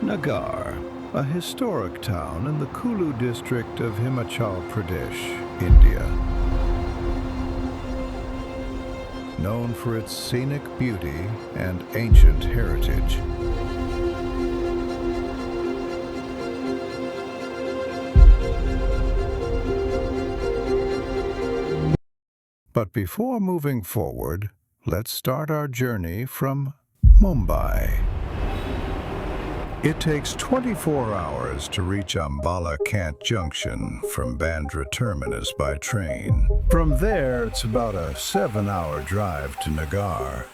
Naggar, a historic town in the Kulu district of Himachal Pradesh, India. Known for its scenic beauty and ancient heritage. But before moving forward, let's start our journey from Mumbai. It takes 24 hours to reach Ambala Cant Junction from Bandra Terminus by train. From there, it's about a 7-hour drive to Naggar.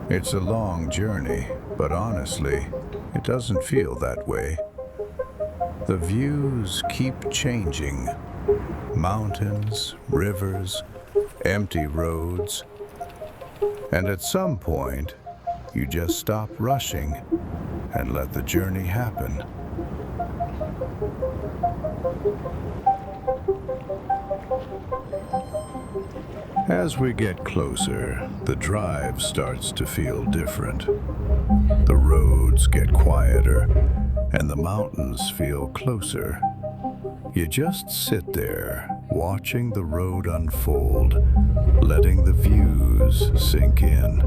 It's a long journey, but honestly, it doesn't feel that way. The views keep changing. Mountains, rivers, empty roads. And at some point, you just stop rushing and let the journey happen. As we get closer, the drive starts to feel different. The roads get quieter, and the mountains feel closer. You just sit there, watching the road unfold, letting the views sink in.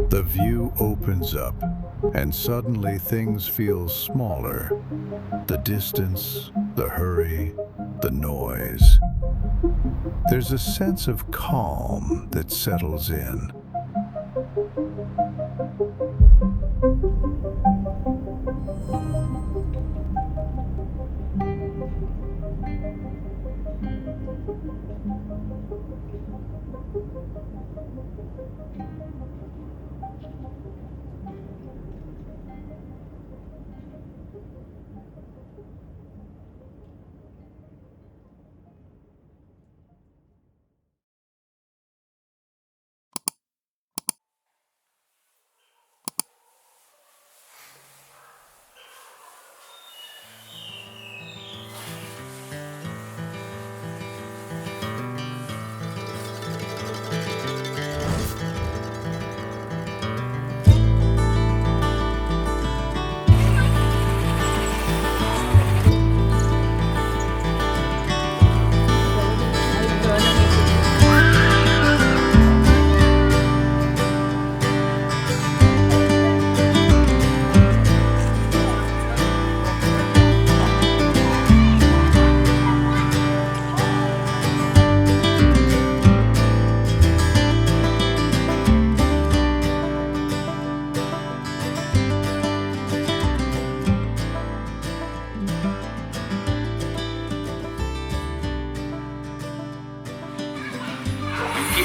The view opens up, and suddenly things feel smaller. The distance, the hurry, the noise. There's a sense of calm that settles in.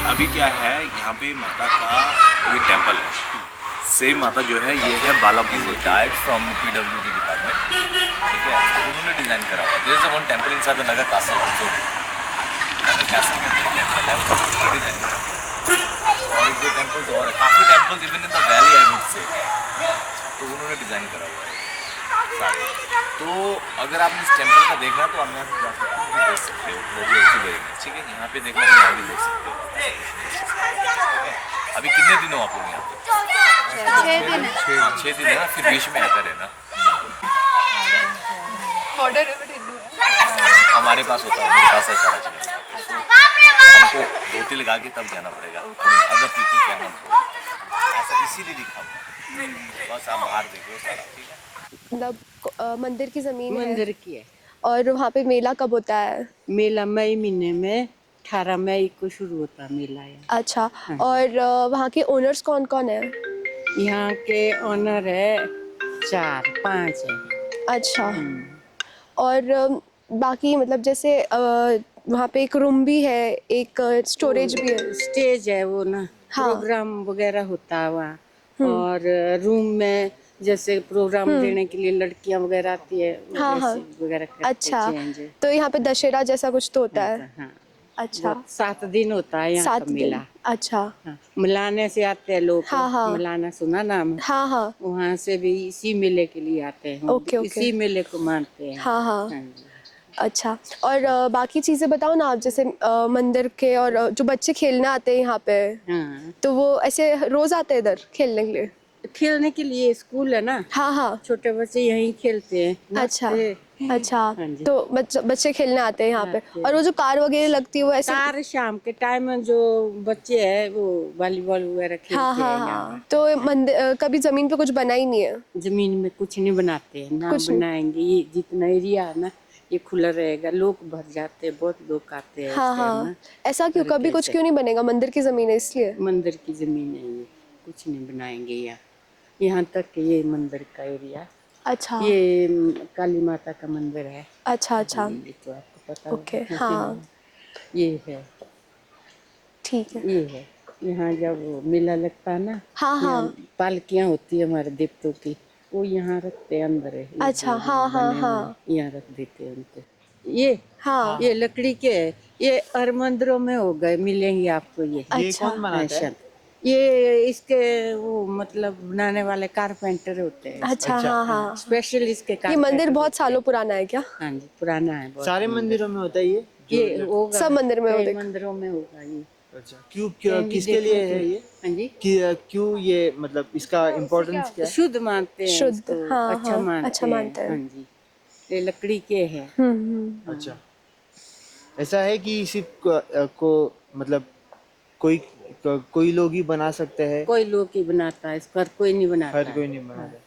अभी क्या है, यहाँ पे माता का ये temple है। Same माता जो है ये है Balapur, direct from PWD department, ठीक है। उन्होंने डिज़ाइन करा हुआ। There is one temple inside the Nagar castle, जो कैसल में टेम्पल है वो डिज़ाइन करा। और जो टेम्पल्स और काफ़ी temples even in the valley I would say, तो उन्होंने डिज़ाइन करा हुआ है सारे। तो अगर आपने इस टेम्पल का देखना तो आप यहाँ से जा सकते हो, देख सकते हो, वो भी अच्छी जगह, ठीक है। यहाँ पे देखना तो यहाँ भी देख सकते हो। अभी कितने दिन हो आप लोग यहाँ पे? 6 दिन है ना, फिर बीच में आते रहना। हमारे पास होता है, मेरे पास है सारा चीज़। हमको रोटी लगा के तब जाना पड़ेगा, अदर पीपल क्या नाम ऐसा इसीलिए लिखा हुआ। बस आप बाहर देखो सारा, ठीक है। मतलब मंदिर की ज़मीन मंदिर की है। और वहाँ पे मेला कब होता है? मेला मई महीने में 18 मई को शुरू होता है मेला है। अच्छा, और वहाँ के ओनर्स कौन कौन है? यहाँ के ओनर है 4-5 है। अच्छा, और बाकी मतलब जैसे वहाँ पे एक रूम भी है, एक स्टोरेज भी है, स्टेज है वो ना, हाँ। प्रोग्राम वगैरह होता है वहाँ। और रूम में जैसे प्रोग्राम देने के लिए लड़कियाँ वगैरह आती है, हाँ, हाँ। वगैरह करते अच्छा, चेंज। तो यहाँ पे दशहरा जैसा कुछ तो होता है? हाँ। अच्छा, 7 दिन होता है यहाँ 7 का मेला। दिन। अच्छा, हाँ। मिलाने से आते हैं लोग, हाँ, हाँ। मिलाना सुना नाम? हाँ हाँ, वहाँ से भी इसी मेले के लिए आते हैं। Okay, okay. इसी मेले को मानते हैं। हाँ हाँ। हाँ जी। अच्छा, और बाकी चीज़ें बताओ ना आप, जैसे मंदिर के और जो बच्चे खेलने आते हैं यहाँ पे, हाँ। तो वो ऐसे रोज़ आते हैं इधर खेलने के लिए? खेलने के लिए स्कूल है ना, हाँ हाँ। छोटे बच्चे यहीं खेलते हैं ना। अच्छा अच्छा। हाँ जी। तो बच्चे खेलने आते हैं यहाँ पे। आते हैं। और वो जो कार वगैरह लगती है वो ऐसे। कार शाम के टाइम में जो बच्चे हैं वो वॉलीबॉल वगैरह खेलते हाँ हाँ हैं यहाँ। हाँ। तो मंदिर कभी जमीन पे कुछ बना ही नहीं है? जमीन में कुछ नहीं बनाते हैं ना, कुछ नहीं। बनाएंगे। ये जितना एरिया है ना ये खुला रहेगा, लोग भर जाते हैं, बहुत लोग आते हैं हाँ इस टाइम हाँ। ना। ऐसा क्यों? कभी कुछ कैसे? क्यों नहीं बनेगा? मंदिर की जमीन है इसलिए? मंदिर की जमीन है ये, कुछ नहीं बनाएंगे यहाँ। यहाँ तक कि ये मंदिर का एरिया, अच्छा ये काली माता का मंदिर है। अच्छा अच्छा। ये तो आपको पता ओके होगा। हाँ ये है, ठीक है। ये है। यहाँ जब वो मेला लगता है ना, हाँ हाँ। यहाँ पालकियाँ होती है हमारे देवतों की, वो यहाँ रखते हैं अंदर है। ये अच्छा जो हाँ हाँ बने हाँ हुए यहाँ रख देते हैं उनको। हाँ। ये लकड़ी के है, ये हर मंदिरों में हो गए, मिलेंगे आपको ये। अच्छा। कौन बनाता है? ये इसके वो मतलब बनाने वाले कारपेंटर होते हैं। अच्छा हाँ हाँ। स्पेशल इसके ये कारपेंटर मंदिर बहुत होते हैं। सालों पुराना है क्या? हाँ जी, पुराना है बहुत। सारे मंदिरों में होता है ये होगा, सब मंदिर में कई होगा। मंदिरों में होगा ये। अच्छा, क्यों कहीं भी किसके लिए देखने है को- ये? हाँ जी, क्यों ये मतलब इसका इम्पोर्टेंस क्या है? शुद्ध मानते हैं शुद्ध, इसको, हाँ, अच्छा हाँ, मानते अच्छा हैं। मानते हैं। हाँ जी, ये लकड़ी के हैं। अच्छा, ऐसा है कि सिर्फ को मतलब कोई लोग ही बना सकते हैं, कोई लोग ही बनाता है, इसको हर कोई नहीं बनाता हर है। कोई नहीं बनाता।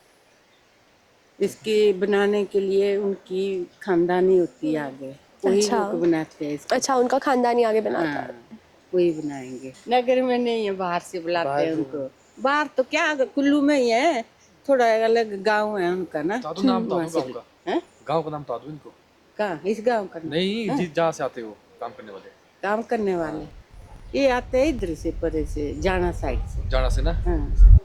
इसके बनाने के लिए उनकी खानदानी होती है आगे, वही अच्छा। लोग बनाते हैं इसको। अच्छा उनका खानदानी आगे बनाता है। हाँ, वही बनाएंगे। नगर में नहीं है, बाहर से बुलाते हैं उनको। बाहर तो क्या, कुल्लू में ही है, थोड़ा अलग गांव है उनका ना। तो नाम तो वहाँ से- गांव का, हैं? गांव का नाम तो इनको कहाँ? इस गांव का नहीं, जिस जहाँ से आते हो काम करने वाले, काम करने वाले ये आते हैं इधर से, परे से, जाना साइड से। जाना से ना। हाँ।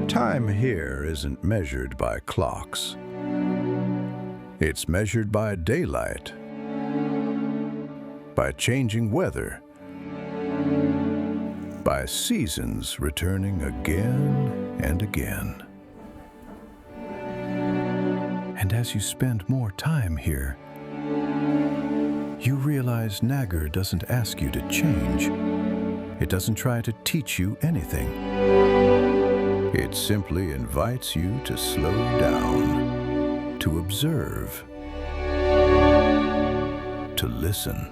Time here isn't measured by clocks. It's measured by daylight, by changing weather, by seasons returning again and again. And as you spend more time here, you realize Naggar doesn't ask you to change. It doesn't try to teach you anything. It simply invites you to slow down, to observe, to listen.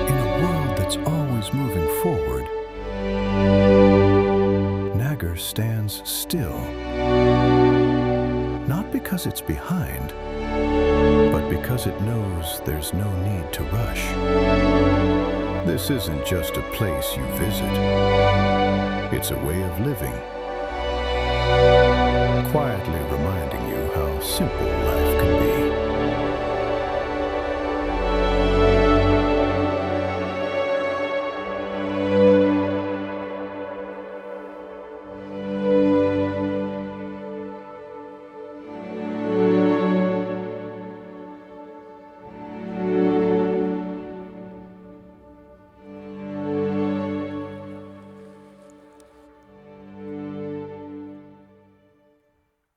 In a world that's always moving forward, Naggar stands still. Not because it's behind, but because it knows there's no need to rush. This isn't just a place you visit. It's a way of living, quietly reminding you how simple life